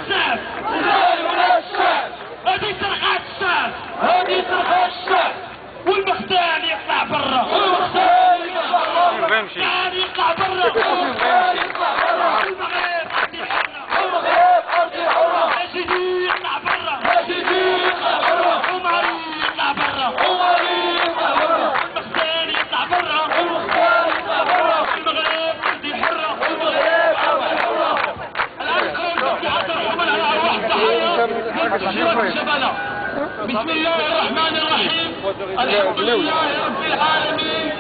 الشعب ولا الشعب. هذه صرخات الشعب، هذه صرخات الشعب. والمختال يطلع برا، والمختال يطلع برا، المختال يطلع برا، المختال يطلع برا. المغرب أرضي حرة، المغرب أرضي حرة. هاشمي يطلع برا، هاشمي يطلع برا. عمري يطلع برا، عمري يطلع برا. المختال يطلع برا، المختال يطلع برا. المغرب أرضي حرة، المغرب أرضي حرة. الآن قوم تعطى الحمل على أرواح الضحايا من جيوش الشباب. بسم الله الرحمن الرحيم. الحمد لله رب العالمين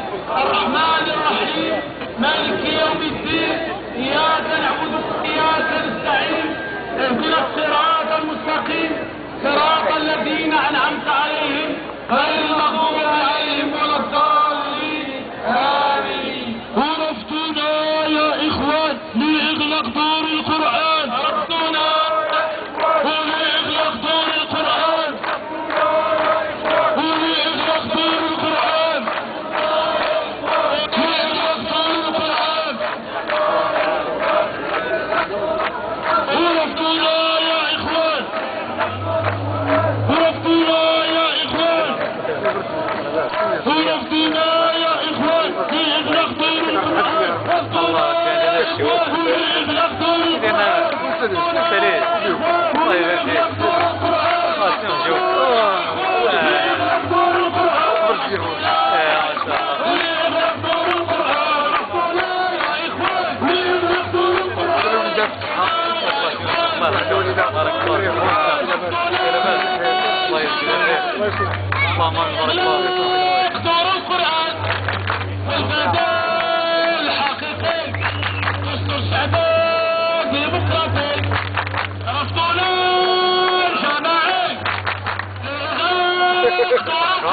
الرحمن الرحيم مالك يوم الدين. إياك نعبد وإياك نستعين. اهدنا الصراط المستقيم صراط الذين أنعمت عليهم غير المغضوب عليهم ولا الضالين. آمين. ورفتنا يا إخوان لإغلاق دور القرآن. رفتنا ولإغلاق دور القرآن. ولإغلاق دور القرآن. لإغلاق دور القرآن. ورفتنا يا إخوان. ورفتنا يا إخوان. ورفتنا يا إخوان لإغلاق دور القرآن. رفتنا يا إخوان لإغلاق دور القرآن. دور القرآن البدل الحقيقي دستور شعبي ديمقراطي. رفضنا الجماعي ديمقراطي.